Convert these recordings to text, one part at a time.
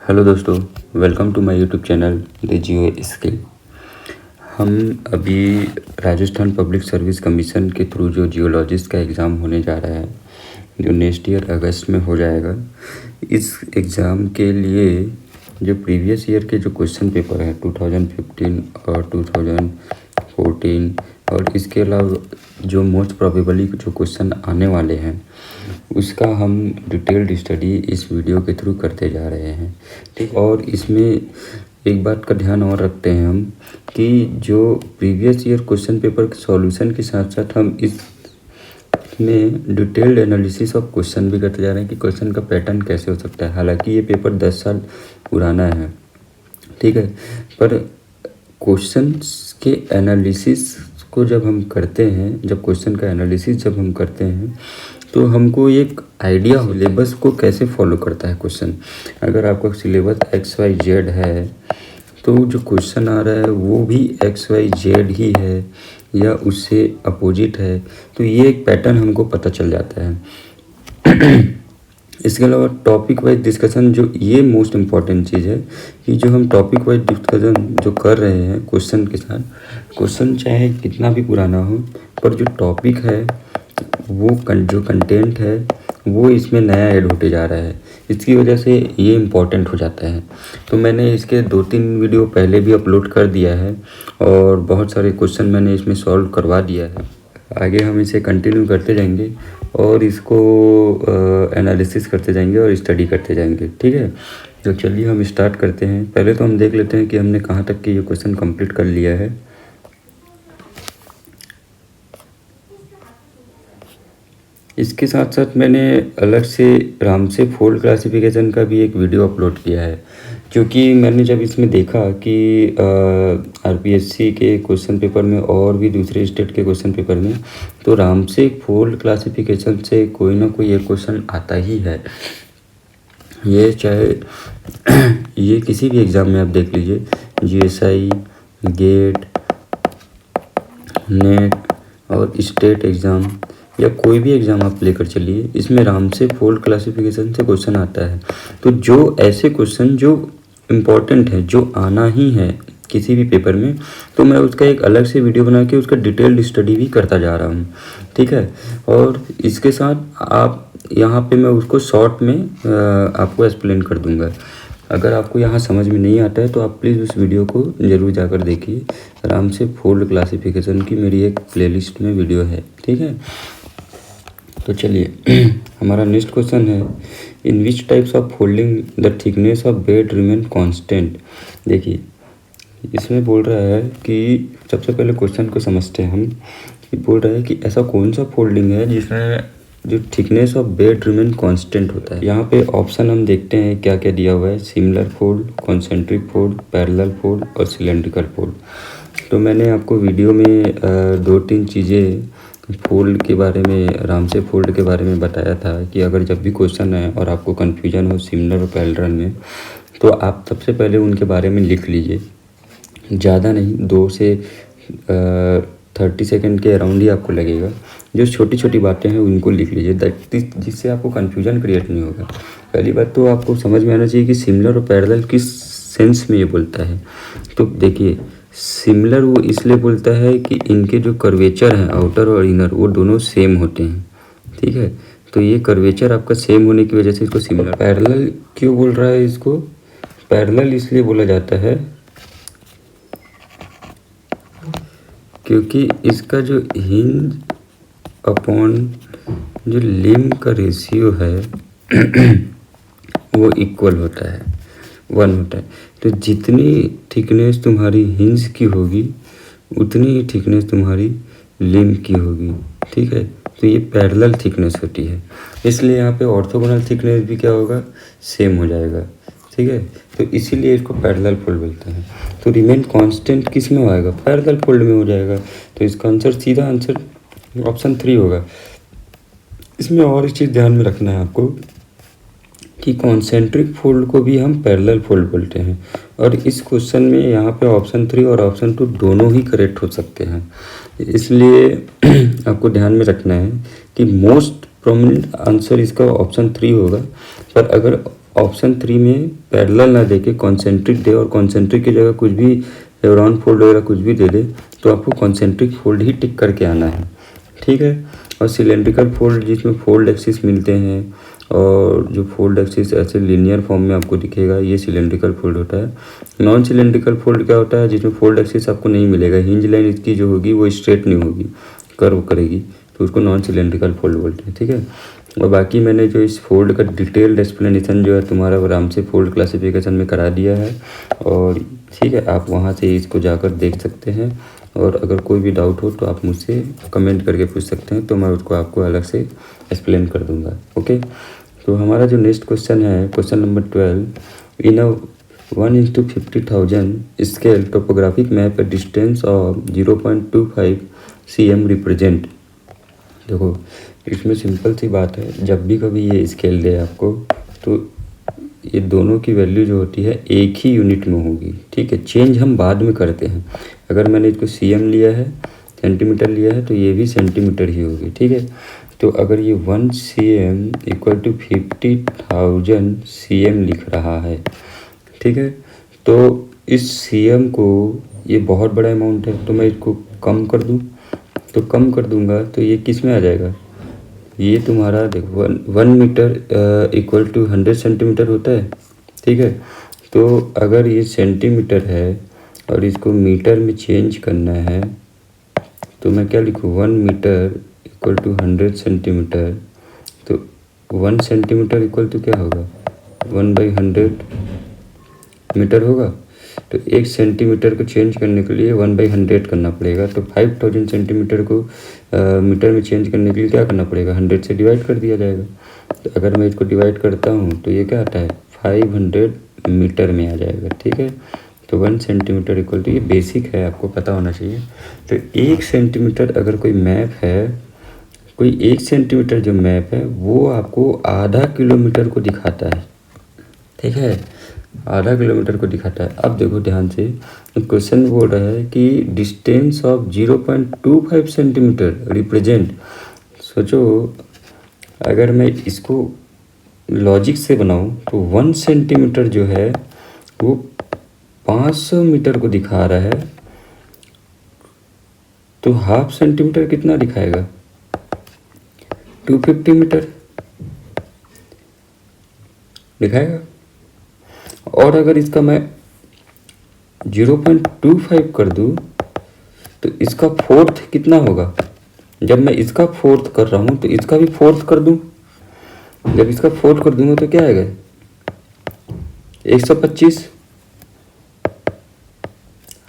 Hello दोस्तों, welcome to my YouTube channel the geo skill. हम अभी राजस्थान पब्लिक सर्विस कमीशन के थ्रू जो जियोलॉजिस्ट का एग्ज़ाम होने जा रहा है, जो नेक्स्ट ईयर अगस्त में हो जाएगा, इस एग्ज़ाम के लिए जो प्रीवियस ईयर के जो क्वेश्चन पेपर हैं 2015 और 2014 और इसके अलावा जो मोस्ट प्रोबेबली जो क्वेश्चन आने वाले हैं उसका हम डिटेल्ड स्टडी इस वीडियो के थ्रू करते जा रहे हैं। ठीक, और इसमें एक बात का ध्यान और रखते हैं हम कि जो प्रीवियस ईयर क्वेश्चन पेपर के सॉल्यूशन के साथ साथ हम इसमें डिटेल्ड एनालिसिस ऑफ क्वेश्चन भी करते जा रहे हैं कि क्वेश्चन का पैटर्न कैसे हो सकता है। हालांकि ये पेपर 10 साल पुराना है, ठीक है, पर क्वेश्चन के एनालिसिस को जब हम करते हैं, जब क्वेश्चन का एनालिसिस जब हम करते हैं तो हमको एक आइडिया हो सिलेबस को कैसे फॉलो करता है क्वेश्चन। अगर आपका सिलेबस XYZ है तो जो क्वेश्चन आ रहा है वो भी XYZ ही है या उससे अपोजिट है, तो ये एक पैटर्न हमको पता चल जाता है। इसके अलावा टॉपिक वाइज डिस्कशन, जो ये मोस्ट इम्पॉर्टेंट चीज़ है कि जो हम टॉपिक वाइज डिस्कशन जो कर रहे हैं क्वेश्चन के साथ, क्वेश्चन चाहे कितना भी पुराना हो पर जो टॉपिक है वो जो कंटेंट है वो इसमें नया ऐड होते जा रहा है। इसकी वजह से ये इम्पॉर्टेंट हो जाता है। तो मैंने इसके 2-3 वीडियो पहले भी अपलोड कर दिया है और बहुत सारे क्वेश्चन मैंने इसमें सॉल्व करवा दिया है। आगे हम इसे कंटिन्यू करते जाएंगे और इसको एनालिसिस करते जाएंगे और स्टडी करते जाएंगे, ठीक है। तो चलिए हम स्टार्ट करते हैं। पहले तो हम देख लेते हैं कि हमने कहाँ तक के ये क्वेश्चन कंप्लीट कर लिया है। इसके साथ साथ मैंने अलग से रामसे फोल्ड क्लासिफिकेशन का भी एक वीडियो अपलोड किया है, क्योंकि मैंने जब इसमें देखा कि RPSC के क्वेश्चन पेपर में और भी दूसरे स्टेट के क्वेश्चन पेपर में तो रामसे फोल्ड क्लासिफिकेशन से कोई ना कोई एक क्वेश्चन आता ही है। ये चाहे ये किसी भी एग्ज़ाम में आप देख लीजिए, GSI, गेट, नेट और स्टेट एग्ज़ाम या कोई भी एग्ज़ाम आप लेकर चलिए, इसमें रामसे फोल्ड क्लासिफिकेशन से क्वेश्चन आता है। तो जो ऐसे क्वेश्चन जो इम्पोर्टेंट है, जो आना ही है किसी भी पेपर में, तो मैं उसका एक अलग से वीडियो बना के उसका डिटेल्ड स्टडी भी करता जा रहा हूँ, ठीक है। और इसके साथ आप यहाँ पे मैं उसको शॉर्ट में आपको एक्सप्लेन कर दूँगा। अगर आपको यहाँ समझ में नहीं आता है तो आप प्लीज़ उस वीडियो को ज़रूर जाकर देखिए। रामसे फोल्ड क्लासिफिकेशन की मेरी एक प्लेलिस्ट में वीडियो है, ठीक है। तो चलिए हमारा नेक्स्ट क्वेश्चन है, in which types of folding the thickness of bed remain constant. देखिए इसमें बोल रहा है कि सबसे पहले क्वेश्चन को समझते हैं हम, कि बोल रहा है कि ऐसा कौन सा फोल्डिंग है जिसमें जो thickness of bed remain constant होता है। यहाँ पे ऑप्शन हम देखते हैं क्या क्या दिया हुआ है, similar fold, concentric fold, parallel fold और सिलेंड्रिकल फोल्ड। तो मैंने आपको वीडियो में 2-3 चीज़ें फोल्ड के बारे में, रामसे फोल्ड के बारे में बताया था कि अगर जब भी क्वेश्चन है और आपको कन्फ्यूजन हो सिमिलर और पैरेलल में, तो आप सबसे पहले उनके बारे में लिख लीजिए। ज़्यादा नहीं, 2 से 30 सेकंड के अराउंड ही आपको लगेगा। जो छोटी छोटी बातें हैं उनको लिख लीजिए, जिससे आपको कन्फ्यूजन क्रिएट नहीं होगा। पहली बात तो आपको समझ में आना चाहिए कि सिमिलर और पैरेलल किस सेंस में ये बोलता है। तो देखिए, सिमिलर वो इसलिए बोलता है कि इनके जो कर्वेचर हैं आउटर और इनर, वो दोनों सेम होते हैं, ठीक है। तो ये कर्वेचर आपका सेम होने की वजह से इसको सिमिलर। पैरेलल क्यों बोल रहा है इसको? पैरेलल इसलिए बोला जाता है क्योंकि इसका जो हिंज अपॉन जो लिम्ब का रेशियो है वो इक्वल होता है, 1 होता है। तो जितनी थिकनेस तुम्हारी हिंज की होगी उतनी ही थिकनेस तुम्हारी लिम्ब की होगी, ठीक है। तो ये पैरेलल थिकनेस होती है, इसलिए यहाँ पे ऑर्थोगोनल थिकनेस भी क्या होगा, सेम हो जाएगा, ठीक है। तो इसीलिए इसको पैरेलल फोल्ड बोलते हैं। तो रिमेन कांस्टेंट किस में आएगा, पैरेलल फोल्ड में हो जाएगा। तो इसका आंसर, सीधा आंसर ऑप्शन 3 होगा। इसमें और एक चीज़ ध्यान में रखना है आपको कि कॉन्सेंट्रिक फोल्ड को भी हम पैरेलल फोल्ड बोलते हैं, और इस क्वेश्चन में यहाँ पे ऑप्शन 3 और ऑप्शन 2 दोनों ही करेक्ट हो सकते हैं। इसलिए आपको ध्यान में रखना है कि मोस्ट प्रोमिनेंट आंसर इसका ऑप्शन 3 होगा, पर अगर ऑप्शन 3 में पैरेलल ना देके कॉन्सेंट्रिक दे और कॉन्सेंट्रिक की जगह कुछ भी राउंड फोल्ड वगैरह कुछ भी दे दे तो आपको कॉन्सेंट्रिक फोल्ड ही टिक करके आना है, ठीक है। और सिलेंड्रिकल फोल्ड जिसमें फोल्ड एक्सिस मिलते हैं और जो फोल्ड एक्सिस ऐसे लीनियर फॉर्म में आपको दिखेगा, ये सिलेंड्रिकल फोल्ड होता है। नॉन सिलेंड्रिकल फोल्ड क्या होता है, जिसमें फोल्ड एक्सिस आपको नहीं मिलेगा, हिंज लाइन इसकी जो होगी वो स्ट्रेट नहीं होगी, कर्व करेगी, तो उसको नॉन सिलेंड्रिकल फोल्ड बोलते हैं, ठीक है। और बाकी मैंने जो इस फोल्ड का डिटेल्ड एक्सप्लेनेशन जो है तुम्हारा आराम से फोल्ड क्लासिफिकेशन में करा दिया है, और ठीक है, आप वहाँ से इसको जाकर देख सकते हैं। और अगर कोई भी डाउट हो तो आप मुझसे कमेंट करके पूछ सकते हैं, तो मैं उसको आपको अलग से एक्सप्लेन कर दूंगा, ओके। तो हमारा जो नेक्स्ट क्वेश्चन है, question number 12, in a 1:50,000 scale topographic map distance of 0.25 cm represent. देखो इसमें सिंपल सी बात है, जब भी कभी ये स्केल दे आपको तो ये दोनों की वैल्यू जो होती है एक ही यूनिट में होगी, ठीक है। चेंज हम बाद में करते हैं। अगर मैंने इसको cm लिया है, सेंटीमीटर लिया है, तो ये भी सेंटीमीटर ही होगी, ठीक है। तो अगर ये 1 cm = 50,000 cm लिख रहा है, ठीक है, तो इस cm को, ये बहुत बड़ा अमाउंट है, तो मैं इसको कम कर दूँ, तो कम कर दूंगा तो ये किस में आ जाएगा, ये तुम्हारा देखो 1 मीटर = 100 सेंटीमीटर होता है, ठीक है। तो अगर ये सेंटीमीटर है और इसको मीटर में चेंज करना है तो मैं क्या लिखूँ, 1 मीटर = 100 सेंटीमीटर, तो 1 सेंटीमीटर इक्वल टू क्या होगा, 1/100 मीटर होगा। तो 1 सेंटीमीटर को चेंज करने के लिए 1/100 करना पड़ेगा, तो 5000 सेंटीमीटर को मीटर में चेंज करने के लिए क्या करना पड़ेगा, 100 से डिवाइड कर दिया जाएगा। तो अगर मैं इसको डिवाइड करता हूँ तो ये क्या आता है, 500 मीटर में आ जाएगा, ठीक है। तो 1 सेंटीमीटर इक्वल टू, ये बेसिक है, आपको पता होना चाहिए। तो 1 सेंटीमीटर अगर कोई मैप है, कोई 1 सेंटीमीटर जो मैप है वो आपको आधा किलोमीटर को दिखाता है, ठीक है, आधा किलोमीटर को दिखाता है। अब देखो ध्यान से, क्वेश्चन बोल रहा है कि डिस्टेंस ऑफ 0.25 सेंटीमीटर रिप्रेजेंट। सोचो अगर मैं इसको लॉजिक से बनाऊं तो 1 सेंटीमीटर जो है वो 500 मीटर को दिखा रहा है, तो हाफ सेंटीमीटर कितना दिखाएगा, 250 मीटर दिखाएगा। और अगर इसका मैं 0.25 कर दूं तो इसका फोर्थ कितना होगा, जब मैं इसका फोर्थ कर रहा हूं तो इसका भी फोर्थ कर दूं, जब इसका फोर्थ कर दूंगा तो क्या आएगा, 125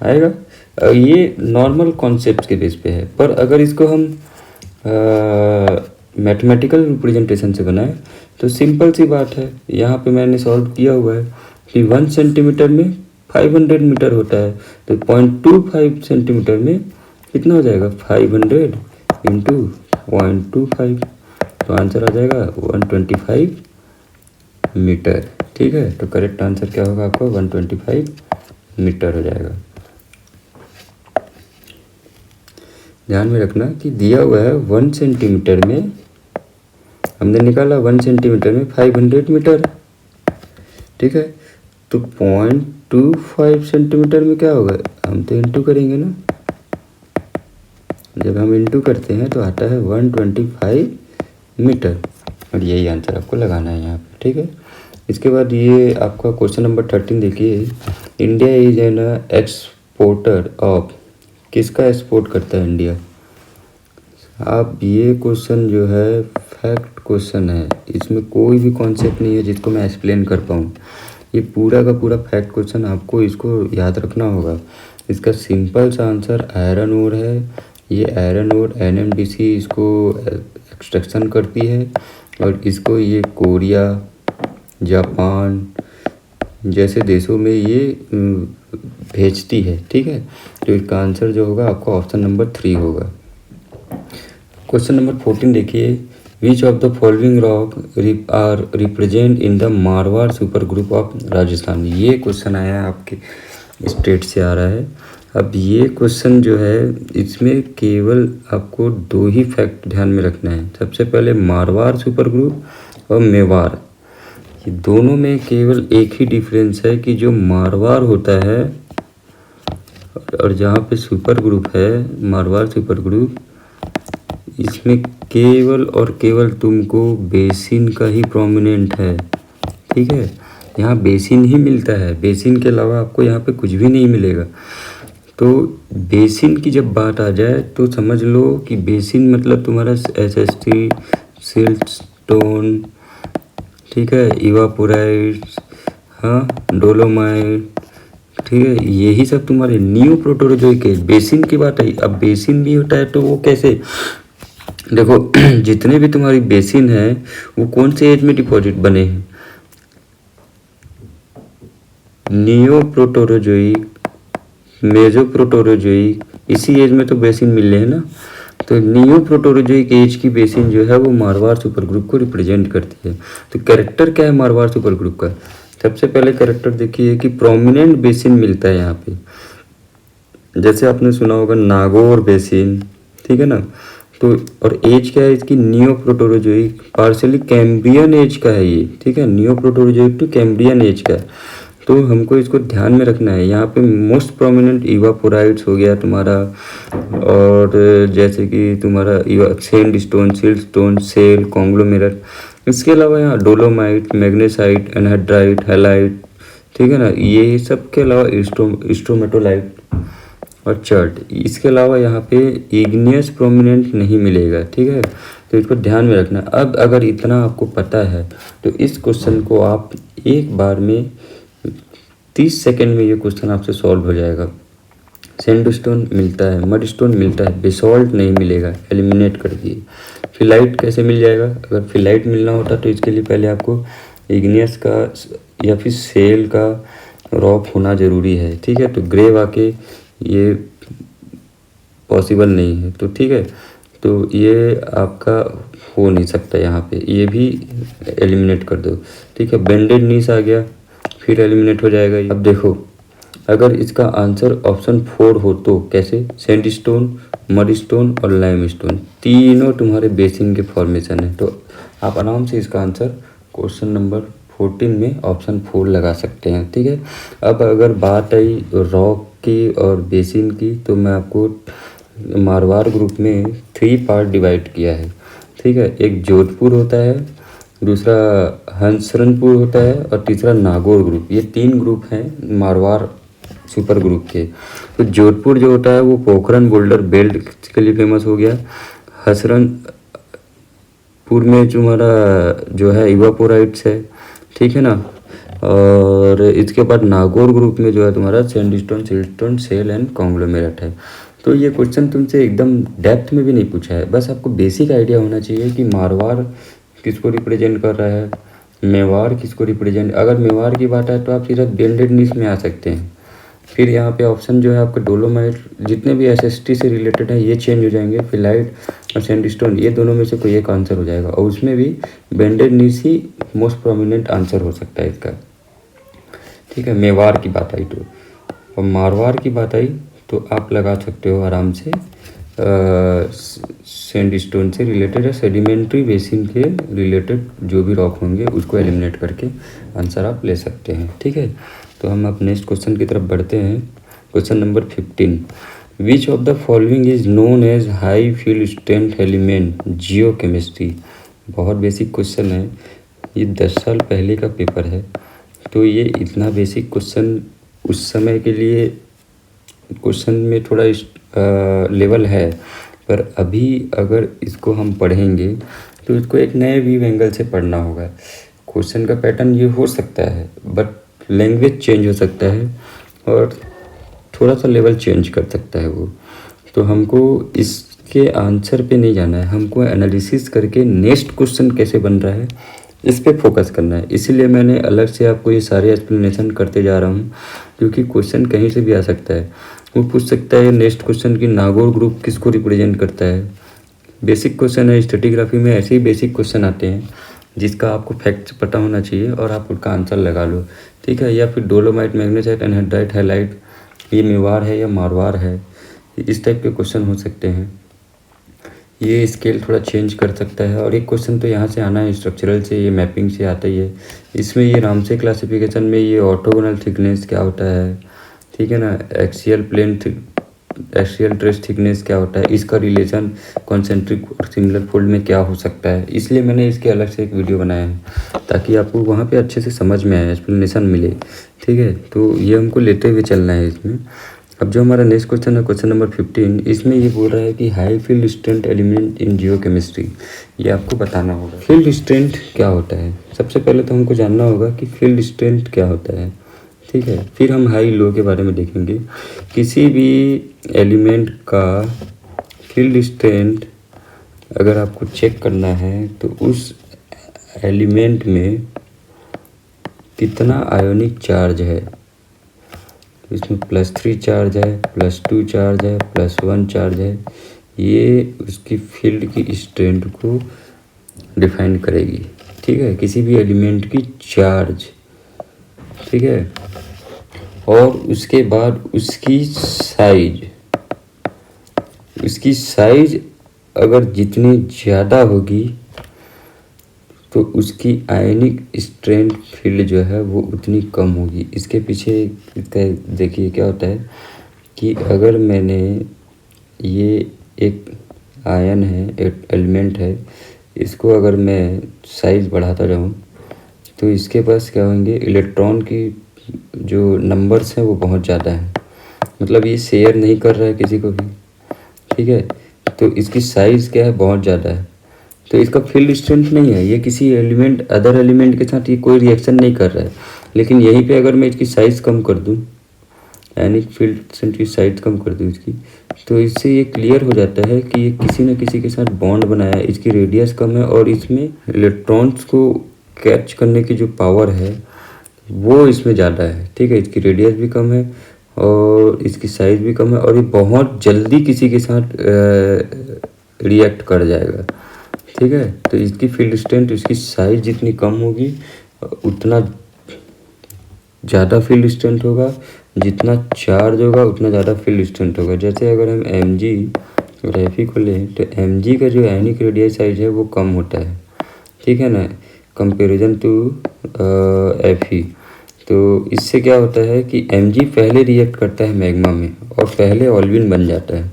आएगा। ये नॉर्मल कॉन्सेप्ट के बेस पे है, पर अगर इसको हम मैथमेटिकल रिप्रेजेंटेशन से बनाए तो सिंपल सी बात है, यहाँ पे मैंने सॉल्व किया हुआ है कि 1 सेंटीमीटर में 500 मीटर होता है, तो 0.25 सेंटीमीटर में कितना हो जाएगा, 500 इंटू 0.25, तो आंसर आ जाएगा 125 मीटर, ठीक है। तो करेक्ट आंसर क्या होगा आपका, 125 मीटर हो जाएगा। ध्यान में रखना कि दिया हुआ है 1 सेंटीमीटर में, हमने निकाला 1 सेंटीमीटर में 500 मीटर, ठीक है। तो 0.25 सेंटीमीटर में क्या होगा, हम तो इंटू करेंगे ना, जब हम इंटू करते हैं तो आता है 125 मीटर, और यही आंसर आपको लगाना है यहाँ पे, ठीक है। इसके बाद ये आपका क्वेश्चन नंबर 13 देखिए, India is an exporter of, किसका एक्सपोर्ट करता है इंडिया। आप ये क्वेश्चन जो है फैक्ट क्वेश्चन है, इसमें कोई भी कॉन्सेप्ट नहीं है जिसको मैं एक्सप्लेन कर पाऊँ। ये पूरा का पूरा फैक्ट क्वेश्चन, आपको इसको याद रखना होगा। इसका सिंपल सा आंसर आयरन ओर है। ये आयरन ओर NMDC इसको एक्सट्रैक्शन करती है और इसको ये कोरिया, जापान जैसे देशों में ये भेजती है, ठीक है। तो इसका आंसर जो होगा आपका ऑप्शन नंबर 3 होगा। क्वेश्चन नंबर 14 देखिए, which of the following rock are represent in the Marwar super group of Rajasthan. ये क्वेश्चन आया है आपके स्टेट से आ रहा है। अब ये क्वेश्चन जो है इसमें केवल आपको 2 ही फैक्ट ध्यान में रखना है। सबसे पहले मारवाड़ सुपर ग्रुप और मेवाड़, कि दोनों में केवल एक ही डिफरेंस है कि जो मारवाड़ होता है और जहाँ पे सुपर ग्रुप है, मारवाड़ सुपर ग्रुप, इसमें केवल और केवल तुमको बेसिन का ही प्रोमिनेंट है। ठीक है, यहाँ बेसिन ही मिलता है, बेसिन के अलावा आपको यहाँ पे कुछ भी नहीं मिलेगा। तो बेसिन की जब बात आ जाए तो समझ लो कि बेसिन मतलब तुम्हारा एसएसटी, सिल्टस्टोन, ठीक है, इवापोराइट्स, हाँ, डोलोमाइट, ठीक है, यही सब तुम्हारे नियो प्रोटोजोइक है। बेसिन की बात आई। अब बेसिन भी होता है तो वो कैसे, देखो जितने भी तुम्हारी बेसिन है वो कौन से एज में डिपॉजिट बने हैं, नियो प्रोटोजोइक, मेजो प्रोटोजोइक, इसी एज में तो बेसिन मिल रहे हैं ना। तो नियो प्रोटोजोइक एज की बेसिन जो है वो मारवाड़ सुपर ग्रुप को रिप्रेजेंट करती है। तो कैरेक्टर क्या है मारवाड़ सुपर ग्रुप का, सबसे पहले कैरेक्टर देखिए कि प्रोमिनेंट बेसिन मिलता है यहाँ पे। जैसे आपने सुना होगा नागौर बेसिन, ठीक है ना। तो और एज क्या है इसकी, नियो प्रोटोजोइक, पार्शियली कैम्ब्रियन एज का है ये, ठीक है, नियो प्रोटोजोइक टू कैम्ब्रियन एज का है। तो हमको इसको ध्यान में रखना है। यहाँ पे मोस्ट प्रोमिनेंट इवापोराइट्स हो गया तुम्हारा, और जैसे कि तुम्हारा सैंडस्टोन, सिल्टस्टोन, शेल, कॉन्ग्लोमेरेट। इसके अलावा यहाँ डोलोमाइट, मैग्नेसाइट, एनहाइड्राइट, हैलाइट, ठीक है ना, ये सब के अलावा स्ट्रोमेटोलाइट और चर्ट। इसके अलावा यहाँ पे इग्नियस प्रोमिनेंट नहीं मिलेगा, ठीक है। तो इसको ध्यान में रखना। अब अगर इतना आपको पता है तो इस क्वेश्चन को आप एक बार में 30 सेकेंड में ये क्वेश्चन आपसे सॉल्व हो जाएगा। सैंडस्टोन मिलता है, मडस्टोन मिलता है, बेसॉल्ट नहीं मिलेगा, एलिमिनेट कर दिए। फिलाइट कैसे मिल जाएगा, अगर फिलाइट मिलना होता तो इसके लिए पहले आपको इग्नियस का या फिर सेल का रॉक होना ज़रूरी है, ठीक है। तो ग्रे वाके ये पॉसिबल नहीं है, तो ठीक है, तो ये आपका हो नहीं सकता यहाँ पे, ये भी एलिमिनेट कर दो, ठीक है। बेंडेड नीस आ गया, फिर एलिमिनेट हो जाएगा। अब देखो अगर इसका आंसर ऑप्शन 4 हो तो कैसे, सैंडस्टोन, मडस्टोन और लाइमस्टोन तीनों तुम्हारे बेसिन के फॉर्मेशन है। तो आप आराम से इसका आंसर क्वेश्चन नंबर 14 में ऑप्शन 4 लगा सकते हैं, ठीक है। अब अगर बात आई रॉक की और बेसिन की, तो मैं आपको मारवाड़ ग्रुप में 3 पार्ट डिवाइड किया है, ठीक है। एक जोधपुर होता है, दूसरा हंसरनपुर होता है और तीसरा नागौर ग्रुप। ये 3 ग्रुप हैं मारवाड़ सुपर ग्रुप के। तो जोधपुर जो होता है वो पोखरन बोल्डर बेल्ट के लिए फेमस हो गया। हसरनपुर में तुम्हारा जो है इवापोराइट्स है, ठीक है ना। और इसके बाद नागौर ग्रुप में जो है तुम्हारा sandstone, siltstone, shale and conglomerate है। तो ये क्वेश्चन तुमसे एकदम डेप्थ में भी नहीं पूछा है, बस आपको बेसिक आइडिया होना चाहिए कि मारवाड़ किसको रिप्रेजेंट कर रहा है, मेवाड़ किसको रिप्रेजेंट। अगर मेवाड़ की बात है तो आप सीधा बेल्डेड नीस में आ सकते हैं। फिर यहाँ पे ऑप्शन जो है आपका डोलोमाइट, जितने भी एसएसटी से रिलेटेड है ये चेंज हो जाएंगे। फिलाइट और सैंडस्टोन, ये दोनों में से कोई एक आंसर हो जाएगा, और उसमें भी बेंडेड नीस ही मोस्ट प्रोमिनेंट आंसर हो सकता है इसका, ठीक है। मेवाड़ की बात आई तो, और मारवाड़ की बात आई तो आप लगा सकते हो आराम से सैंडस्टोन से रिलेटेड है, सेडिमेंट्री बेसिन के रिलेटेड जो भी रॉक होंगे उसको एलिमिनेट करके आंसर आप ले सकते हैं, ठीक है। तो हम अब नेक्स्ट क्वेश्चन की तरफ बढ़ते हैं। Question number 15, which of the following is known as high field strength element geochemistry. बहुत बेसिक क्वेश्चन है, ये 10 साल पहले का पेपर है। तो ये इतना बेसिक क्वेश्चन उस समय के लिए क्वेश्चन में थोड़ा लेवल है, पर अभी अगर इसको हम पढ़ेंगे तो इसको एक नए व्यू एंगल से पढ़ना होगा। क्वेश्चन का पैटर्न ये हो सकता है, बट लैंग्वेज चेंज हो सकता है और थोड़ा सा लेवल चेंज कर सकता है वो। तो हमको इसके आंसर पे नहीं जाना है, हमको एनालिसिस करके नेक्स्ट क्वेश्चन कैसे बन रहा है इस पे फोकस करना है। इसीलिए मैंने अलग से आपको ये सारे एक्सप्लेनेशन करते जा रहा हूँ, क्योंकि क्वेश्चन कहीं से भी आ सकता है। वो पूछ सकता है नेक्स्ट क्वेश्चन की नागौर ग्रुप किसको रिप्रेजेंट करता है। बेसिक क्वेश्चन है, स्टैटिग्राफी में ऐसे ही बेसिक क्वेश्चन आते हैं जिसका आपको फैक्ट्स पता होना चाहिए और आप उसका आंसर लगा लो, ठीक है। या फिर डोलोमाइट, मैग्नेसाइट, एनहाइड्राइट, हैलाइट, ये मेवाड़ है या मारवाड़ है, इस टाइप के क्वेश्चन हो सकते हैं। ये स्केल थोड़ा चेंज कर सकता है। और एक क्वेश्चन तो यहाँ से आना है, स्ट्रक्चरल से, ये मैपिंग से आता ही है। इसमें ये रामसे क्लासिफिकेशन में ये ऑर्थोगोनल थिकनेस क्या होता है, ठीक है ना, एक्सियल ट्रेस थिकनेस क्या होता है, इसका रिलेशन कॉन्सेंट्रिक और सिंगुलर फोल्ड में क्या हो सकता है। इसलिए मैंने इसके अलग से एक वीडियो बनाया है ताकि आपको वहाँ पे अच्छे से समझ में आए, एक्सप्लेनेशन मिले, ठीक है। तो ये हमको लेते हुए चलना है इसमें। अब जो हमारा नेक्स्ट क्वेश्चन है, क्वेश्चन नंबर 15, इसमें ये बोल रहा है कि high field strength element in geochemistry, ये आपको बताना होगा। फील्ड स्ट्रेंथ क्या होता है, सबसे पहले तो हमको जानना होगा कि फील्ड स्ट्रेंथ क्या होता है, ठीक है। फिर हम हाई लो के बारे में देखेंगे। किसी भी एलिमेंट का फील्ड स्ट्रेंथ अगर आपको चेक करना है तो उस एलिमेंट में कितना आयोनिक चार्ज है, इसमें +3 चार्ज है, +2 चार्ज है, +1 चार्ज है, ये उसकी फील्ड की स्ट्रेंथ को डिफाइन करेगी, ठीक है। किसी भी एलिमेंट की चार्ज, ठीक है। और उसके बाद उसकी साइज अगर जितनी ज़्यादा होगी तो उसकी आयनिक स्ट्रेंथ फील्ड जो है वो उतनी कम होगी। इसके पीछे देखिए क्या होता है कि अगर मैंने ये एक आयन है, एक एलिमेंट है, इसको अगर मैं साइज़ बढ़ाता जाऊँ तो इसके पास क्या होंगे, इलेक्ट्रॉन की जो नंबर्स हैं वो बहुत ज़्यादा हैं, मतलब ये शेयर नहीं कर रहा है किसी को भी, ठीक है। तो इसकी साइज़ क्या है, बहुत ज़्यादा है, तो इसका फील्ड स्ट्रेंथ नहीं है, ये किसी एलिमेंट अदर एलिमेंट के साथ ये कोई रिएक्शन नहीं कर रहा है। लेकिन यहीं पे अगर मैं इसकी साइज़ कम कर दूँ, यानी फील्ड स्ट्रेंथ की साइज़ कम कर दूँ इसकी, तो इससे ये क्लियर हो जाता है कि ये किसी न किसी के साथ बॉन्ड बनाया है, इसकी रेडियस कम है और इसमें इलेक्ट्रॉन्स को कैच करने की जो पावर है वो इसमें ज़्यादा है, ठीक है। इसकी रेडियस भी कम है और इसकी साइज़ भी कम है और ये बहुत जल्दी किसी के साथ रिएक्ट कर जाएगा, ठीक है। तो इसकी फील्ड स्ट्रेंथ, इसकी साइज़ जितनी कम होगी उतना ज़्यादा फील्ड स्ट्रेंथ होगा, जितना चार्ज होगा उतना ज़्यादा फील्ड स्ट्रेंथ होगा। जैसे अगर हम Mg और Fe को लें तो Mg का जो आयनिक रेडियल साइज है वो कम होता है, ठीक है ना, कंपेरिजन टू Fe। तो इससे क्या होता है कि Mg पहले रिएक्ट करता है मैग्मा में और पहले ऑल्विन बन जाता है,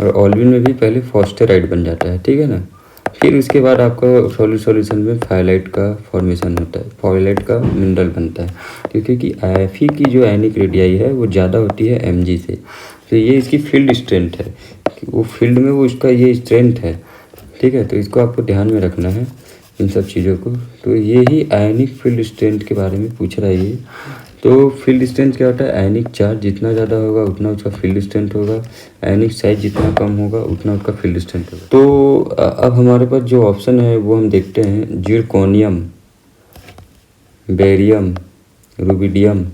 और ऑल्विन में भी पहले फॉस्फेराइड बन जाता है, ठीक है ना। फिर उसके बाद आपका सॉल्यूशन में फाइलाइट का फॉर्मेशन होता है, फाइलाइट का मिनरल बनता है, क्योंकि Fe की जो आयनिक रेडियाई है वो ज़्यादा होती है Mg से। तो ये इसकी फील्ड स्ट्रेंथ है कि वो फील्ड में वो इसका ये स्ट्रेंथ है, ठीक है। तो इसको आपको ध्यान में रखना है इन सब चीज़ों को। तो ये ही आयनिक फील्ड स्ट्रेंथ के बारे में पूछ रहा है ये। तो फील्ड स्ट्रेंथ क्या होता है, आयनिक चार्ज जितना ज़्यादा होगा उतना उसका फील्ड स्ट्रेंथ होगा, आयनिक साइज जितना कम होगा उतना उसका फील्ड स्ट्रेंथ होगा। तो अब हमारे पास जो ऑप्शन है वो हम देखते हैं, zirconium, barium, rubidium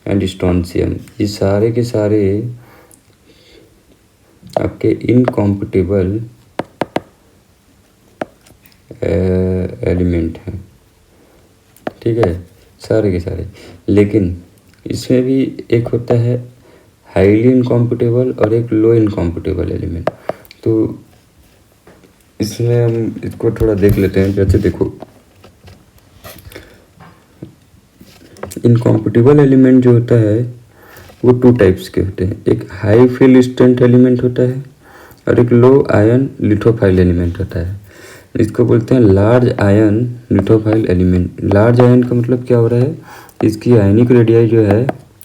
and strontium, ये सारे के सारे आपके इनकॉम्पिटिबल एलिमेंट हैं, ठीक है, सारे के सारे। लेकिन इसमें भी एक होता है हाईली इनकॉम्पिटेबल और एक लो इनकॉम्पिटेबल एलिमेंट। तो इसमें हम इसको थोड़ा देख लेते हैं। जैसे देखो, इनकॉम्पिटेबल एलिमेंट जो होता है वो 2 टाइप्स के होते हैं, एक हाई फील्ड स्ट्रेंथ एलिमेंट होता है और एक लो आयन लिथोफाइल एलिमेंट होता है। इसको बोलते हैं large ion lithophile element. Large ion का मतलब क्या हो रहा है, इसकी आयनिक रेडियाई जो है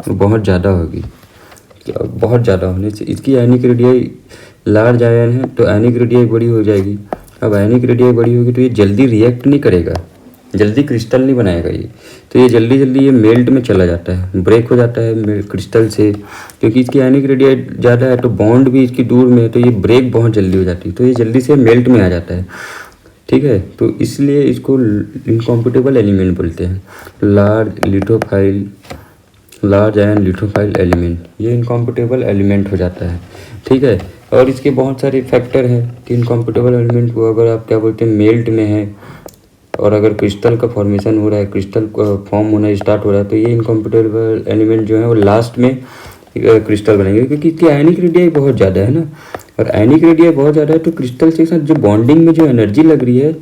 वो बहुत ज़्यादा होगी, बहुत ज़्यादा होने से इसकी आयनिक रेडियाई, लार्ज आयन है तो आयनिक रेडियाई बड़ी हो जाएगी। अब आयनिक रेडियाई बड़ी होगी तो ये जल्दी रिएक्ट नहीं करेगा, जल्दी क्रिस्टल नहीं बनाएगा ये, तो ये जल्दी जल्दी ये मेल्ट में चला जाता है, ब्रेक हो जाता है क्रिस्टल से, क्योंकि इसकी आयनिक रेडियाई ज़्यादा है तो बॉन्ड भी इसकी दूर में है, तो ये ब्रेक बहुत जल्दी हो जाती है, तो ये जल्दी से मेल्ट में आ जाता है, ठीक है। तो इसलिए इसको इनकॉम्पिटेबल एलिमेंट बोलते हैं। लार्ज आयन लिथोफाइल एलिमेंट, ये इनकॉम्पिटेबल एलिमेंट हो जाता है, ठीक है। और इसके बहुत सारे फैक्टर हैं कि इनकॉम्पिटेबल एलिमेंट को अगर आप क्या बोलते हैं मेल्ट में है और अगर क्रिस्टल का फॉर्मेशन हो रहा है, क्रिस्टल फॉर्म होना स्टार्ट हो रहा है, तो ये इनकॉम्पिटेबल एलिमेंट जो है वो लास्ट में क्रिस्टल बनेंगे, क्योंकि इसकी आयनिक रेडियाई बहुत ज़्यादा है ना, और आयनिक रेडियाई बहुत ज़्यादा है तो क्रिस्टल के साथ जो बॉन्डिंग में जो एनर्जी लग रही है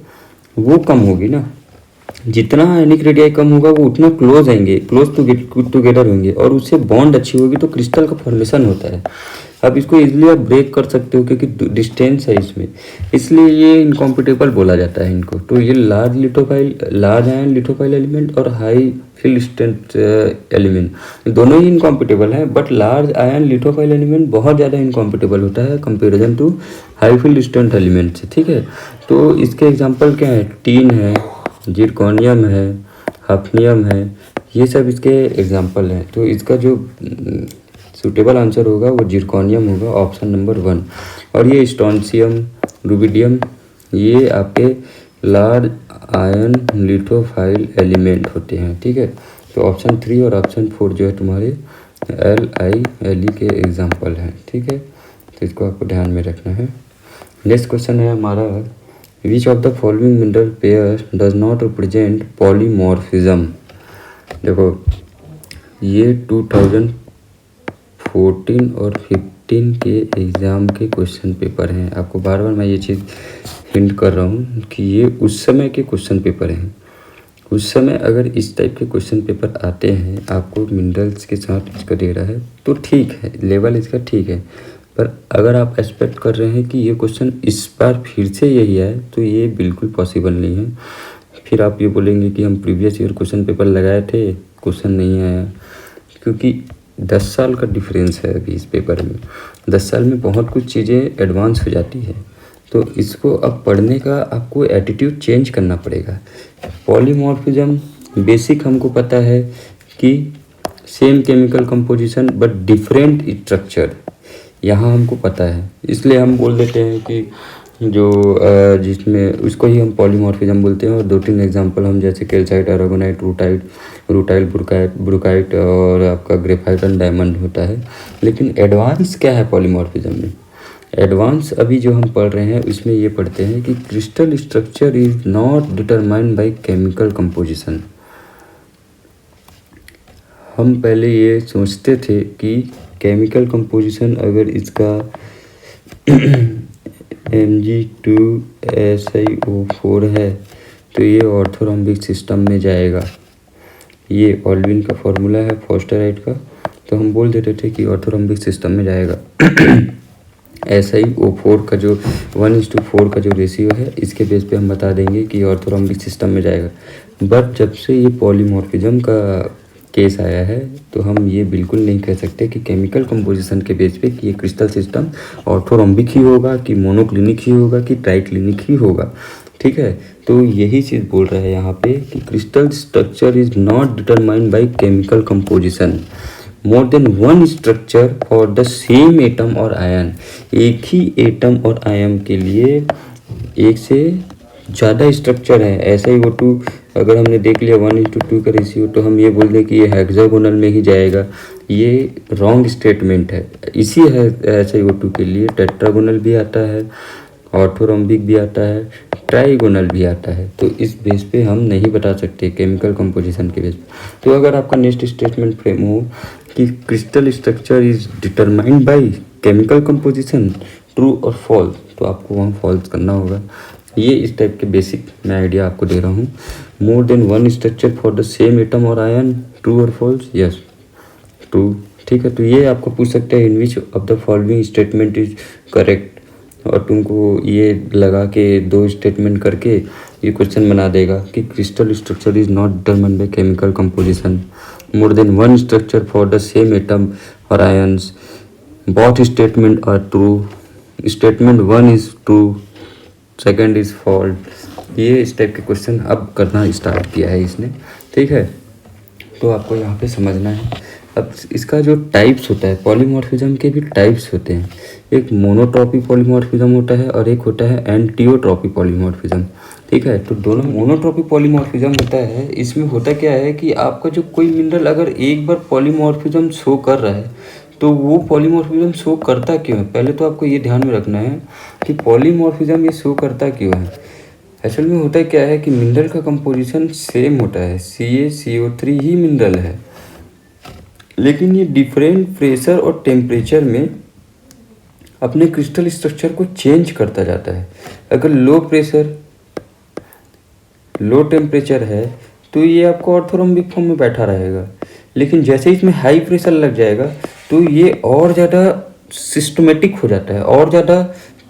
वो कम होगी ना। जितना आयनिक रेडियाई कम होगा वो उतना क्लोज आएंगे, क्लोज टुगेदर होंगे और उससे बॉन्ड अच्छी होगी तो क्रिस्टल का फॉर्मेशन होता है। अब इसको इजीली आप ब्रेक कर सकते हो क्योंकि डिस्टेंस है इसमें, इसलिए ये इनकॉम्पिटेबल बोला जाता है इनको। तो ये लार्ज आयन लिथोफाइल एलिमेंट और हाई फील्ड स्ट्रेंथ एलिमेंट दोनों ही इनकॉम्पिटेबल हैं, but large ion lithophile element बहुत ज़्यादा इनकॉम्पिटेबल होता है comparison to high field strength element से, ठीक है। तो इसके एग्जाम्पल क्या है, टीन है, जिरकोनियम है, हफनियम है, ये सब इसके एग्जाम्पल हैं। तो इसका जो सूटेबल आंसर होगा वो जिरकोनियम होगा, ऑप्शन नंबर 1। और ये स्ट्रोंशियम, रुबिडियम, ये आपके लार्ज आयन लिथोफाइल एलिमेंट होते हैं, ठीक है। तो ऑप्शन 3 और ऑप्शन 4 जो है तुम्हारे LILE के एग्जाम्पल हैं, ठीक है। तो इसको आपको ध्यान में रखना है। नेक्स्ट क्वेश्चन है हमारा, विच of the following mineral pair does not represent polymorphism. देखो ये 2014 और 15 के एग्ज़ाम के क्वेश्चन पेपर हैं। आपको बार बार मैं ये चीज़ हिंट कर रहा हूँ कि ये उस समय के क्वेश्चन पेपर हैं। उस समय अगर इस टाइप के क्वेश्चन पेपर आते हैं, आपको मिनरल्स के साथ इसको दे रहा है तो ठीक है, लेवल इसका ठीक है। पर अगर आप एक्सपेक्ट कर रहे हैं कि ये क्वेश्चन इस बार फिर से यही आए तो ये बिल्कुल पॉसिबल नहीं है। फिर आप ये बोलेंगे कि हम प्रीवियस ईयर क्वेश्चन पेपर लगाए थे, क्वेश्चन नहीं आया, क्योंकि 10 साल का डिफरेंस है अभी इस पेपर में। 10 साल में बहुत कुछ चीज़ें एडवांस हो जाती है, तो इसको अब पढ़ने का आपको एटीट्यूड चेंज करना पड़ेगा। पॉलीमॉर्फिज्म बेसिक हमको पता है कि same chemical composition but different structure, यहाँ हमको पता है, इसलिए हम बोल देते हैं कि जो जिसमें उसको ही हम पॉलीमॉर्फिज्म बोलते हैं। और 2-3 एग्जांपल हम जैसे कैल्साइट, एरागोनाइट, रूटाइल, ब्रुकाइट और आपका ग्रेफाइट एंड डायमंड होता है। लेकिन एडवांस क्या है पॉलीमॉर्फिज्म में? एडवांस अभी जो हम पढ़ रहे हैं उसमें ये पढ़ते हैं कि crystal structure is not determined by chemical composition. हम पहले ये सोचते थे कि केमिकल कंपोजिशन अगर इसका Mg2SiO4 है तो ये ऑर्थोरोम्बिक सिस्टम में जाएगा। ये ऑल्विन का फॉर्मूला है फॉस्टराइट का, तो हम बोल देते थे कि ऑर्थोरोम्बिक सिस्टम में जाएगा। SiO4 का जो 1:4 का जो रेशियो है, इसके बेस पे हम बता देंगे कि ऑर्थोरोम्बिक सिस्टम में जाएगा। बट जब से ये पॉलीमॉर्फिज्म का केस आया है तो हम ये बिल्कुल नहीं कह सकते कि केमिकल कंपोजिशन के बेस पे कि ये क्रिस्टल सिस्टम ऑर्थोरोम्बिक ही होगा कि मोनोक्लिनिक ही होगा कि ट्राइक्लिनिक ही होगा, ठीक है। तो यही चीज़ बोल रहा है यहाँ पे कि crystal structure is not determined by chemical composition, more than one structure for the same atom और आयन। एक ही एटम और आयन के लिए एक से ज़्यादा स्ट्रक्चर है। SiO2 अगर हमने देख लिया 1:2 का रेशियो, तो हम ये बोल दें कि ये हेक्सागोनल में ही जाएगा। ये रॉन्ग स्टेटमेंट है। इसी है SiO2 के लिए टेट्रागोनल भी आता है, ऑर्थोरोम्बिक भी आता है, ट्राइगोनल भी आता है। तो इस बेस पे हम नहीं बता सकते केमिकल कंपोजिशन के बेस पे। तो अगर आपका नेक्स्ट स्टेटमेंट फ्रेम हो कि crystal structure is determined by chemical composition, true और फॉल्स, तो आपको वहाँ फॉल्स करना होगा। ये इस टाइप के बेसिक मैं आइडिया आपको दे रहा हूँ। More than one structure for the same atom और आयन, ट्रू और फॉल्स? यस, ट्रू, ठीक है। तो ये आपको पूछ सकते हैं in which of the following statement is correct, और तुमको ये लगा के 2 स्टेटमेंट करके ये क्वेश्चन बना देगा कि crystal structure is not determined by chemical composition, more than one structure for the same atom और ions, both statement are true, statement 1 is true, second is fault. ये इस टाइप के क्वेश्चन अब करना स्टार्ट किया है इसने, ठीक है। तो आपको यहाँ पे समझना है। अब इसका जो टाइप्स होता है, पॉलीमॉर्फिज्म के भी टाइप्स होते हैं। एक मोनोट्रॉपी पॉलीमॉर्फिज्म होता है और एक होता है एंटियोट्रॉपी पॉलीमॉर्फिज्म, ठीक है। तो दोनों मोनोट्रॉपी पॉलीमॉर्फिज्म होता है, इसमें होता क्या है कि आपका जो कोई मिनरल अगर एक बार पॉलीमॉर्फिज्म शो कर रहा है तो वो पॉलीमॉर्फिज्म शो करता क्यों है? पहले तो आपको ये ध्यान में रखना है कि पॉलीमॉर्फिज्म ये शो करता क्यों है। असल में होता क्या है कि मिनरल का कंपोजिशन सेम होता है, CaCO3 ही मिनरल है, लेकिन ये डिफरेंट प्रेशर और टेम्परेचर में अपने क्रिस्टल स्ट्रक्चर को चेंज करता जाता है। अगर लो प्रेशर लो टेम्परेचर है तो ये आपको ऑर्थोरोम्बिक फॉर्म में बैठा रहेगा, लेकिन जैसे इसमें हाई प्रेशर लग जाएगा तो ये और ज़्यादा सिस्टमेटिक हो जाता है, और ज़्यादा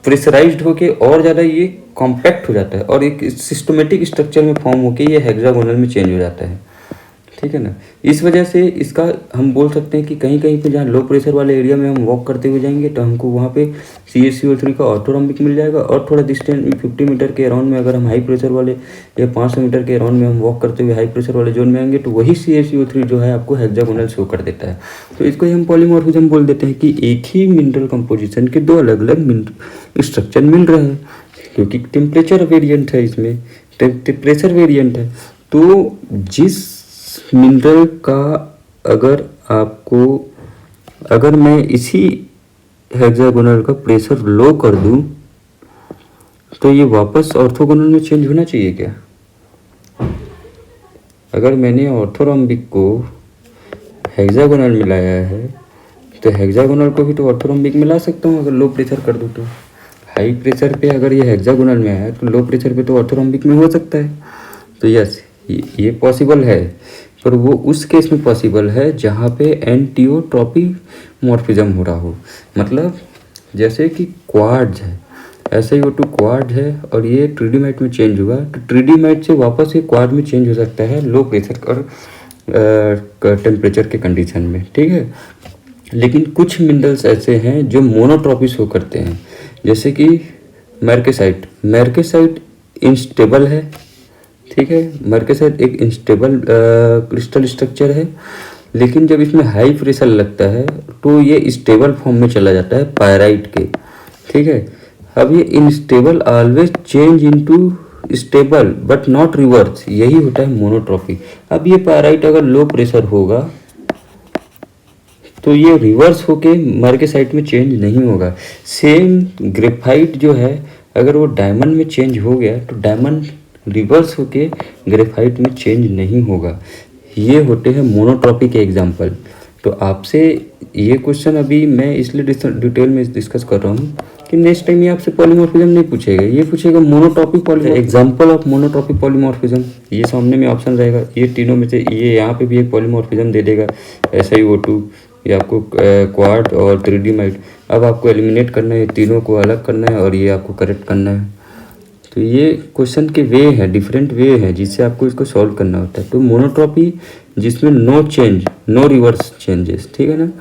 प्रेशराइज्ड होके और ज़्यादा ये कॉम्पैक्ट हो जाता है और एक सिस्टमेटिक स्ट्रक्चर में फॉर्म होके ये हेक्सागोनल में चेंज हो जाता है। ठीक है ना। इस वजह से इसका हम बोल सकते हैं कि कहीं कहीं पे जहाँ लो प्रेशर वाले एरिया में हम वॉक करते हुए जाएंगे तो हमको वहाँ पे CaCO3 का ऑर्थोरोम्बिक मिल जाएगा, और थोड़ा डिस्टेंस में 50 मीटर के अराउंड में अगर हम हाई प्रेशर वाले या 500 मीटर के अराउंड में हम वॉक करते हुए हाई प्रेशर वाले जोन में आएंगे तो वही CaCO3 जो है आपको हेक्सागोनल शो कर देता है। तो इसको ही हम पॉलीमॉर्फिज्म बोल देते हैं कि एक ही मिनरल कंपोजिशन के दो अलग अलग स्ट्रक्चर मिल रहे हैं, क्योंकि टेम्परेचर वेरिएंट है, इसमें प्रेशर वेरिएंट है। तो जिस मिनरल का अगर मैं इसी हेक्सागोनल का प्रेशर लो कर दूं तो ये वापस ऑर्थोगोनल में चेंज होना चाहिए क्या? अगर मैंने ऑर्थोरोम्बिक को हेक्सागोनल में लाया है तो हेक्सागोनल को भी तो ऑर्थोरोम्बिक में ला सकता हूँ अगर लो प्रेशर कर दूँ तो। हाई प्रेशर पे अगर ये हेक्सागोनल में आया तो लो प्रेशर पे तो ऑर्थोरोम्बिक में हो सकता है। तो यस, ये पॉसिबल है, पर वो उस केस में पॉसिबल है जहाँ पे एंटियोट्रॉपिमॉर्फिज्म हो रहा हो। मतलब जैसे कि क्वार्ट्ज है, SiO2 क्वार्ट्ज है और ये ट्रिडीमाइट में चेंज हुआ तो ट्रिडीमाइट से वापस ये क्वार्ट्ज में चेंज हो सकता है लो प्रेशर और टेम्परेचर के कंडीशन में। ठीक है। लेकिन कुछ मिनरल्स ऐसे हैं जो मोनोट्रॉपी शो करते हैं, जैसे कि मैर्केसाइट इनस्टेबल है। ठीक है। मर्केसाइट एक इंस्टेबल क्रिस्टल स्ट्रक्चर है, लेकिन जब इसमें हाई प्रेशर लगता है तो ये स्टेबल फॉर्म में चला जाता है पायराइट के। ठीक है। अब ये instable always change into stable but not reverse, यही होता है मोनोट्रॉपी। अब ये पायराइट अगर लो प्रेशर होगा तो ये रिवर्स होके मर्केसाइट में चेंज नहीं होगा। सेम ग्रेफाइट जो है अगर वो डायमंड में चेंज हो गया तो डायमंड रिवर्स होके ग्रेफाइट में चेंज नहीं होगा। ये होते हैं मोनोट्रॉपी के एग्जाम्पल। तो आपसे ये क्वेश्चन अभी मैं इसलिए डिटेल में डिस्कस कर रहा हूँ कि नेक्स्ट टाइम ये आपसे पॉलीमॉर्फिज्म नहीं पूछेगा, ये पूछेगा monotropic polymorphism, example of monotropic polymorphism. ये सामने में ऑप्शन रहेगा, ये तीनों में से ये यहाँ पे भी एक पॉलीमॉर्फिज्म दे देगा, SiO2, ये आपको क्वार्ट और ट्रिडीमाइट। अब आपको एलिमिनेट करना है, तीनों को अलग करना है और ये आपको करेक्ट करना है। तो ये क्वेश्चन के वे हैं, डिफरेंट वे हैं जिससे आपको इसको सॉल्व करना होता है। तो मोनोट्रॉपी जिसमें no change, no reverse changes, ठीक है ना,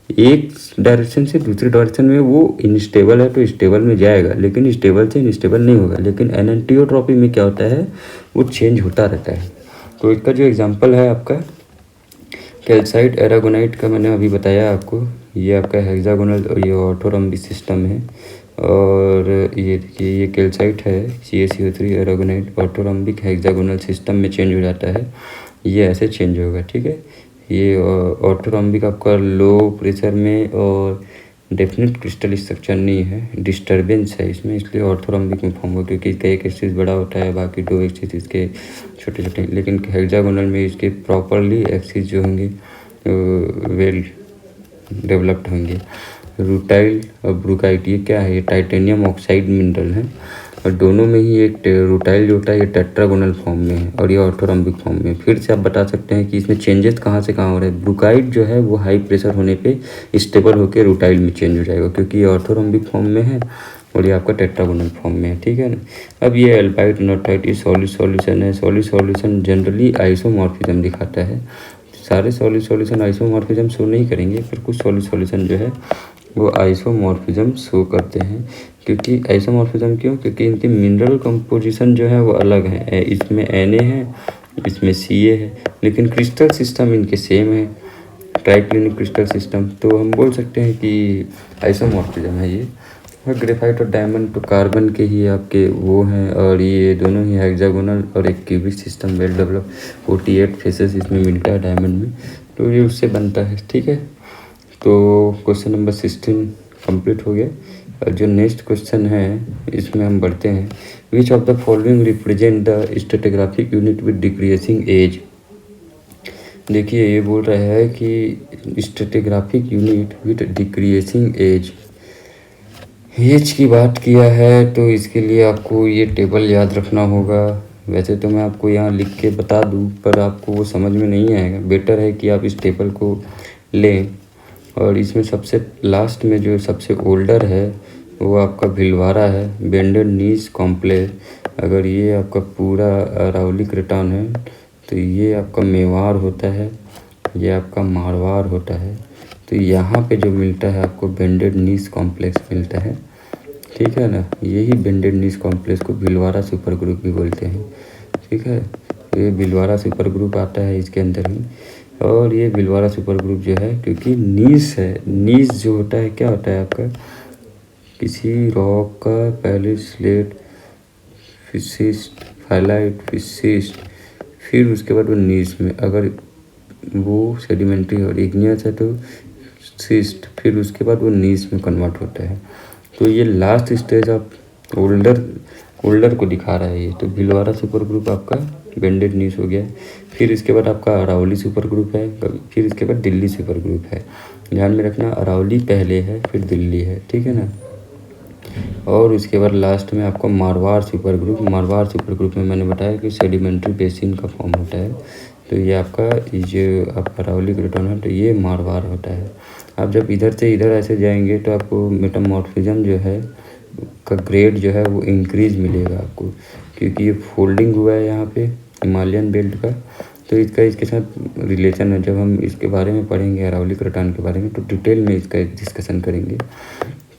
एक डायरेक्शन से दूसरी डायरेक्शन में वो इनस्टेबल है तो स्टेबल में जाएगा, लेकिन स्टेबल से इनस्टेबल नहीं होगा। लेकिन एनेंटियोट्रॉपी में क्या होता है, वो चेंज होता रहता है। तो इसका जो एग्जाम्पल है आपका कैल्साइट एरागोनाइट का मैंने अभी बताया आपको, ये आपका हेक्सागोनल और ये ऑर्थोरॉम्बिक सिस्टम है। और ये देखिए ये कैल्साइट है, CaCO3 एरागोनाइट ऑर्थोरॉम्बिक हेक्सागोनल सिस्टम में चेंज हो जाता है, ये ऐसे चेंज होगा। ठीक है। ये ऑर्थोरॉम्बिक आपका लो प्रेशर में और डेफिनेट क्रिस्टल स्ट्रक्चर नहीं है, डिस्टर्बेंस है इसमें, इसलिए ऑर्थोरॉम्बिक में फॉर्म हो, क्योंकि इसका एक एक्सिस बड़ा होता है, बाकी दो एक्सिस इसके छोटे छोटे। लेकिन हेक्सागोनल में इसके प्रॉपरली एक्सिस जो होंगे वेल डेवलप्ड होंगे। रूटाइल और ब्रूकाइट, ये क्या है, ये टाइटेनियम ऑक्साइड मिनरल है और दोनों में ही एक रूटाइल जो होता है ये टेट्रागोनल फॉर्म में है और ये ऑर्थोरॉम्बिक फॉर्म में। फिर से आप बता सकते हैं कि इसमें चेंजेस कहाँ से कहाँ हो रहे हैं। ब्रूकाइट जो है वो हाई प्रेशर होने पे स्टेबल होकर रूटाइल में चेंज हो जाएगा, क्योंकि ये ऑर्थोरॉम्बिक फॉर्म में है और ये आपका टेट्रागोनल फॉर्म में है। ठीक है ना। अब ये एल्बाइट नोटाइट, ये सॉलिड सॉल्यूशन है। सॉलिड सॉल्यूशन जनरली आइसोमॉर्फिज्म दिखाता है। सारे सॉलिड सॉल्यूशन आइसोमॉर्फिज्म शो नहीं करेंगे, पर कुछ सॉलिड सॉल्यूशन जो है वो आइसोमॉर्फिज्म शो करते हैं। क्योंकि आइसोमॉर्फिज्म क्यों, क्योंकि इनकी मिनरल कंपोजिशन जो है वो अलग है। इसमें Na है, इसमें Ca है, लेकिन क्रिस्टल सिस्टम इनके सेम है, ट्राइक्लिनिक क्रिस्टल सिस्टम। तो हम बोल सकते हैं कि आइसोमॉर्फिज्म है ये। और ग्रेफाइट और डायमंड तो कार्बन के ही आपके वो हैं, और ये दोनों ही हेक्सागोनल और एक cubic system well develop, 48 faces इसमें मिलता है डायमंड में, तो ये उससे बनता है। ठीक है। तो क्वेश्चन नंबर 16 कंप्लीट हो गया। और जो नेक्स्ट क्वेश्चन है इसमें हम बढ़ते हैं। Which of the following represent the stratigraphic unit with decreasing age. देखिए ये बोल रहा है कि stratigraphic unit with decreasing age, age की बात किया है तो इसके लिए आपको ये टेबल याद रखना होगा। वैसे तो मैं आपको यहाँ लिख के बता दूँ पर आपको वो समझ में नहीं आएगा। बेटर है कि आप इस टेबल को लें। और इसमें सबसे लास्ट में जो सबसे ओल्डर है वो आपका भिलवाड़ा है, बेंडेड नीज कॉम्प्लेक्स। अगर ये आपका पूरा अरावली क्रेटन है तो ये आपका मेवाड़ होता है, ये आपका मारवाड़ होता है। तो यहाँ पे जो मिलता है आपको बेंडेड नीज कॉम्प्लेक्स मिलता है, ठीक है ना। यही बेंडेड नीज कॉम्प्लेक्स को भिलवाड़ा सुपर ग्रुप भी बोलते हैं, ठीक है। ये भिलवाड़ा सुपर ग्रुप आता है इसके अंदर ही। और ये भिलवाड़ा सुपर ग्रुप जो है क्योंकि नीज है, नीज जो होता है क्या होता है आपका, किसी रॉक का पहले स्लेट फिशिस्ट फाइलाइट फिशिस्ट, फिर उसके बाद वो नीज में अगर वो सेडिमेंट्री और इग्नियस है तो सिस्ट, फिर उसके बाद वो नीज में कन्वर्ट होता है। तो ये लास्ट स्टेज ऑफ ओल्डर को दिखा रहा है ये। तो भिलवाड़ा सुपर ग्रुप आपका बेंडेड नीज हो गया। फिर इसके बाद आपका अरावली सुपर ग्रुप है, फिर इसके बाद दिल्ली सुपर ग्रुप है। ध्यान में रखना अरावली पहले है फिर दिल्ली है, ठीक है ना। और उसके बाद लास्ट में आपको Marwar super group. Marwar super group में मैंने बताया कि सेडिमेंट्री बेसिन का फॉर्म होता है। तो ये आपका जो आपका अरावली क्रेटन है तो ये मारवाड़ होता है। आप जब इधर से इधर ऐसे जाएंगे तो आपको मेटामॉर्फिज्म जो है का ग्रेड जो है वो इंक्रीज मिलेगा आपको, क्योंकि ये फोल्डिंग हुआ है यहाँ पे हिमालयन बेल्ट का। तो इसका इसके साथ रिलेशन है। जब हम इसके बारे में पढ़ेंगे अरावली क्रेटन के बारे में तो डिटेल में इसका डिस्कशन करेंगे,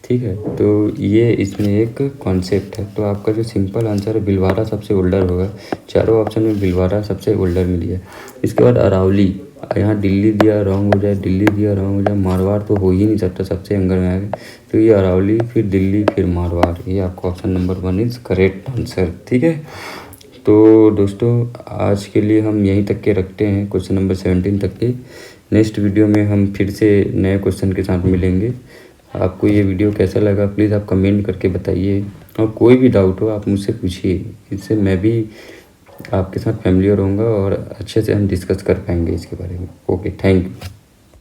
ठीक है। तो ये इसमें एक कॉन्सेप्ट है। तो आपका जो सिंपल आंसर है भिलवाड़ा सबसे ओल्डर होगा। चारों ऑप्शन में भिलवाड़ा सबसे ओल्डर मिली है। इसके बाद अरावली, यहाँ दिल्ली दिया रॉन्ग हो जाए, दिल्ली दिया रॉन्ग हो जाए, मारवाड़ तो हो ही नहीं सकता, सबसे अंदर में आएगा। तो ये अरावली फिर दिल्ली फिर मारवाड़, ये आपका option number 1 is correct answer, ठीक है। तो दोस्तों आज के लिए हम यहीं तक के रखते हैं, क्वेश्चन नंबर 17 तक के। नेक्स्ट वीडियो में हम फिर से नए क्वेश्चन के साथ मिलेंगे। आपको ये वीडियो कैसा लगा प्लीज़ आप कमेंट करके बताइए। और कोई भी डाउट हो आप मुझसे पूछिए, इससे मैं भी आपके साथ फैमिलियर रहूँगा और अच्छे से हम डिस्कस कर पाएंगे इसके बारे में। Okay, thank you.